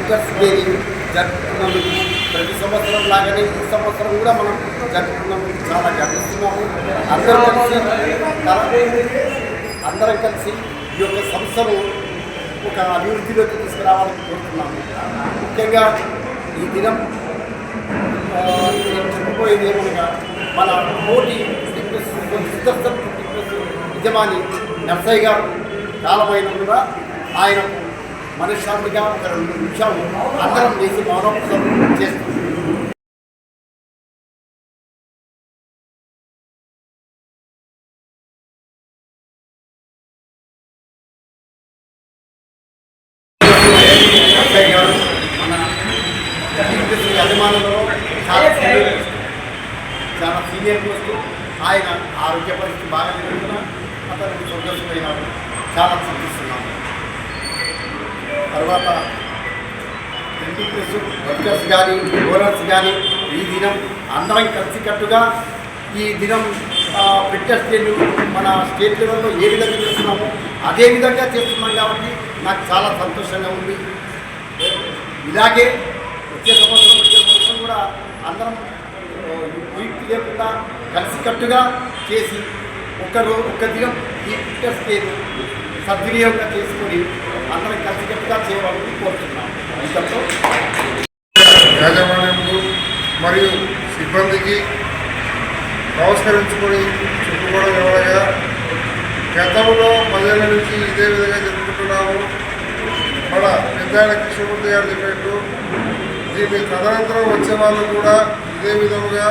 Printers డేని జరుపుకున్నందుకు ప్రతి సంవత్సరం లాగానే ఈ సంవత్సరం కూడా మనం జరుపుకున్నందుకు చాలా గర్విస్తున్నాము. అందరం కలిసి ఈ యొక్క సంస్థను ఒక అభివృద్ధిలోకి తీసుకురావాలని కోరుతున్నాము. ముఖ్యంగా ఈ దినం నేను చెప్పబోయేది ఏమనగా మన కోటి సిద్ధస్థం యజమాని నర్సయ్య గారు కాలమైన కూడా ఆయనకు మనశ్శాంతిగా ఒక 2 నిమిషాలు అందరం చేసి మౌనోపసం చేస్తాం. నర్సయ్య గారు మన యజమానులలో చాలా సీనియర్ పోస్టు. ఆయన ఆరోగ్య పరిస్థితి బాగా జరుగుతున్న అతను సంతోషమైనాడు. చాలా సంతోషిస్తున్నాము. తర్వాత ప్రింటింగ్ ప్రెస్ వర్కర్స్ కానీ ఓనర్స్ కానీ ఈ దినం అందరం కలిసికట్టుగా ఈ దినం ప్రింటర్స్ డేను మన స్టేట్ లెవెల్లో ఏ విధంగా చేస్తున్నామో అదే విధంగా చేస్తున్నాం కాబట్టి నాకు చాలా సంతోషంగా ఉంది. ఇలాగే వచ్చే సంవత్సరం కూడా అందరం వీక్ లేకుండా కలిసికట్టుగా చేసి ఒక్క దినం ఈ ప్రింటర్స్ డేను సద్వినియోగంగా చేసుకొని అందరం కలిసికట్టుగా చేయాలని కోరుతున్నాం. యాజమాన్యంకు మరియు సిబ్బందికి నమస్కరించుకొని చెప్పుకోవడం ఎవరగా గతంలో 10 ఏళ్ళ నుంచి ఇదే విధంగా జరుపుకుంటున్నాము. మన పెద్దాయన కృష్ణమూర్తి గారు చెప్పినట్టు దీన్ని తదనంతరం వచ్చే వాళ్ళు కూడా ఇదే విధముగా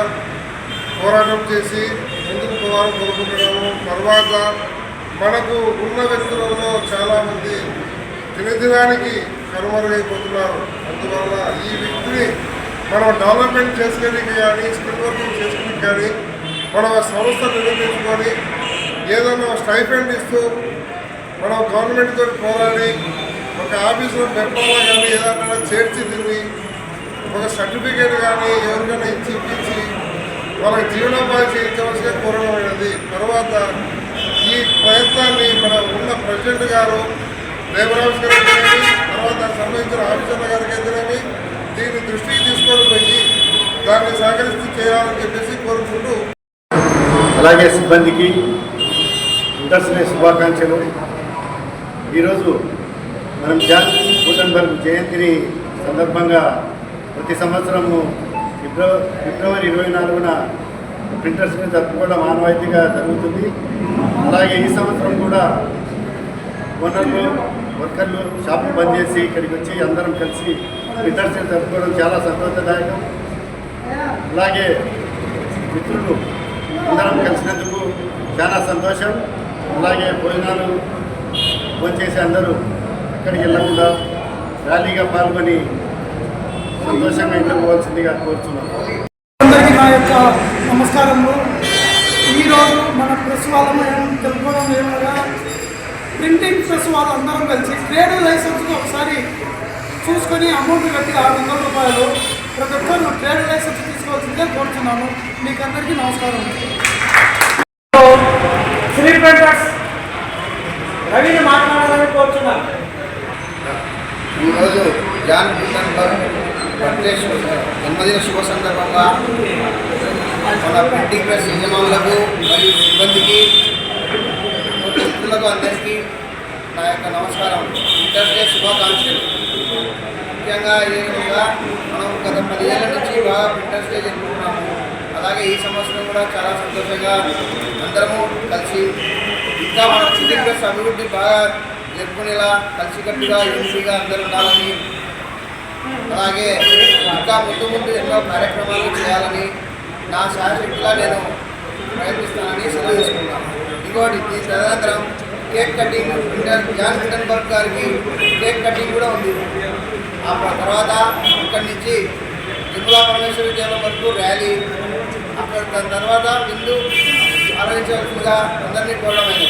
పోరాటం చేసి ముందుకు పోవాలని కోరుకుంటున్నాము. తర్వాత మనకు ఉన్న వ్యక్తులలో చాలామంది దినదినానికి కనుమరుగైపోతున్నారు. అందువల్ల ఈ వ్యక్తిని మనం డెవలప్మెంట్ చేసుకోవడానికి కానీ స్కిల్ వర్కింగ్ చేసుకోవడానికి కానీ మనం సంస్థ నిర్మించుకొని ఏదైనా స్టైఫెండ్ ఇస్తూ మనం గవర్నమెంట్ తోటి పోరాడి ఒక ఆఫీసులో పెంపాలా కానీ ఏదైనా చేర్చి తిరిగి ఒక సర్టిఫికేట్ కానీ ఎవరికైనా ఇప్పించి వాళ్ళకి జీవనోపాధి చేయించవలసిగా కోరడమైనది. తర్వాత ఈ ప్రయత్నాన్ని మన ఉన్న ప్రెసిడెంట్ గారు లేబర్ ఆఫీస్ గారికి తర్వాత దానికి సంబంధించిన ఆఫీసర్ల గారికి అయితేనేమి దీన్ని దృష్టికి తీసుకొని పోయి దాన్ని సహకరిస్తూ చేయాలని చెప్పేసి కోరుకుంటూ అలాగే సిబ్బందికి ప్రింటర్స్ డే శుభాకాంక్షలు. ఈరోజు మనం జాన్ గుటెన్బర్గ్ జయంతిని సందర్భంగా ప్రతి సంవత్సరము ఫిబ్రవరి 24న ప్రింటర్స్ డే జరుపుకోవడం ఆనవాయితీగా జరుగుతుంది. అలాగే ఈ సంవత్సరం కూడా ఓనర్లు వర్కర్లు షాపులు బంద్ చేసి ఇక్కడికి వచ్చి అందరం కలిసి ప్రింటర్స్ డే జరుపుకోవడం చాలా సంతోషదాయకం. అలాగే మిత్రులు అందరం కలిసినందుకు చాలా సంతోషం. అలాగే భోజనాలు భోంచేసి అందరూ ఎక్కడికి వెళ్ళకుండా ర్యాలీగా పాల్గొని సంతోషంగా ఇంటికి పోవాల్సిందిగా కోరుతున్నాం. అందరికీ నా యొక్క నమస్కారములు. ఈరోజు మన ప్రెస్ వాళ్ళము తెలుపుకోవడం ఏమనగా ప్రింటింగ్ ప్రెస్ వాళ్ళు అందరం కలిసి ట్రేడ్ లైసెన్స్కి ఒకసారి చూసుకొని అమౌంట్ కట్టి 600 రూపాయలు ప్రతి ఒక్కరు ట్రేడ్ లైసెన్స్ తీసుకోవాల్సిందిగా కోరుతున్నాను. మీకు అందరికీ నమస్కారం. శ్రీ ప్రింటర్స్ రవిని మాట్లాడాలని కోరుతున్నాను. ఈరోజు జాన్ గుటెన్బర్గ్ జన్మదిన శుభ సందర్భంగా మన ప్రింటింగ్ ప్రెస్ యజమానులకు మరియు సిబ్బందికి మిత్రులకు అందరికీ నా యొక్క నమస్కారం. ప్రింటర్స్ డే శుభాకాంక్షలు. ముఖ్యంగా ఇదే విధంగా మనం గత 10 ఏళ్ళ నుంచి బాగా ప్రింటర్స్ డే జరుపుకుంటున్నాము. అలాగే ఈ సంవత్సరం కూడా చాలా సంతోషంగా అందరము కలిసి ఇంకా మన ప్రింటింగ్ ప్రెస్ అభివృద్ధి బాగా జరుపుకునేలా కలిసికట్టుగా యూనిటీగా అందరూ ఉండాలని, అలాగే ఇంకా ముందు ఎన్నో కార్యక్రమాలు చేయాలని నా శాశక్తిగా నేను ప్రయత్నిస్తానని సెలవు తీసుకున్నాను. ఇంకోటి ఈ తదనంతరం కేక్ కటింగ్ జాన్ గుటెన్బర్గ్ గారికి కేక్ కటింగ్ కూడా ఉంది. ఆ తర్వాత ఇక్కడి నుంచి నిర్మలా పరమేశ్వర విద్యాలయం వరకు ర్యాలీ, అక్కడ దాని తర్వాత విందు ఆలోచించవలసిందిగా అందరినీ కోరడమైనది.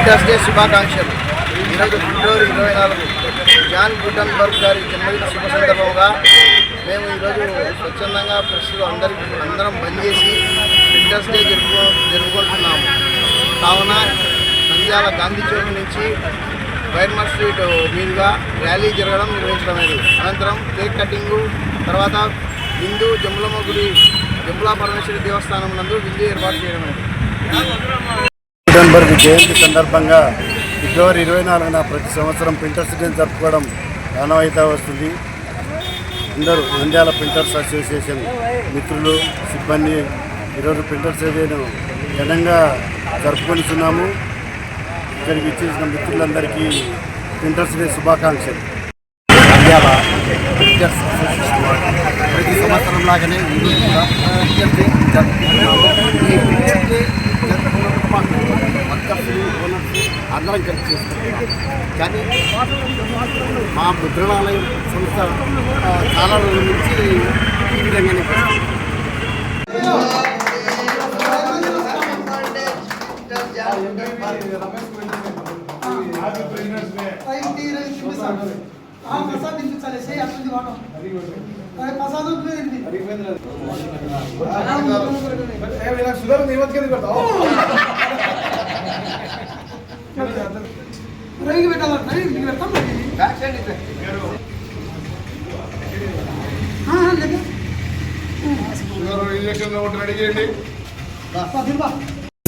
ప్రింటర్స్ డే శుభాకాంక్షలు. ఈరోజు ఫిబ్రవరి 24 జాన్ గుటన్బర్గ్ గారి జన్మదిన శుభ సందర్భంగా మేము ఈరోజు స్వచ్ఛందంగా ప్రస్తుతం అందరం బంద్ చేసి ప్రింటర్స్ డే జరుపుకుంటున్నాము. కావున నంద్యాల గాంధీ చౌక్ నుంచి వైర్మర్ స్ట్రీట్ మీదుగా ర్యాలీ నిర్వహించడమైనది. అనంతరం కేక్ కటింగు, తర్వాత హిందూ జమ్ములమ్మ గుడి జమ్ములా పరమేశ్వరి దేవస్థానం నందు విందు ఏర్పాటు చేయడమైనది. గుటన్బర్గ్ జయంతి సందర్భంగా ఫిబ్రవరి 24న ప్రతి సంవత్సరం ప్రింటర్స్ డే జరుపుకోవడం ఆనవాయితీ వస్తుంది. అందరూ నంద్యాల ప్రింటర్స్ అసోసియేషన్ మిత్రులు, సిబ్బంది ఈరోజు ప్రింటర్స్ డేను ఘనంగా జరుపుకొనిస్తున్నాము. ఇక్కడికి ఇచ్చేసిన మిత్రులందరికీ ప్రింటర్స్ డే శుభాకాంక్షలు. నంద్యాల ప్రింటర్స్ అసోసియేషన్ వారు ప్రతి సంవత్సరం లాగానే ఈరోజు కూడా ప్రింటర్స్ డే జరుపుకుంటున్నాము. ఈ ప్రింటర్స్ డే జరుపుకున్నప్పుడు మాకు వర్కర్స్, ఓనర్స్ అందరం కలిసి చేసుకుంటున్నాం. కానీ మా ముద్రణాలయం సంస్థ చాలా రోజుల నుంచి ఈ విధంగానే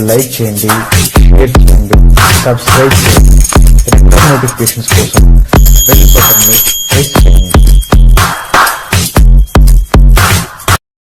లైక్ చేయండి, షేర్ చేయండి, సబ్స్క్రైబ్ చేయండి. రెగ్యులర్ నోటిఫికేషన్స్ కోసం బెల్ బటన్ని ప్రెస్ చేయండి.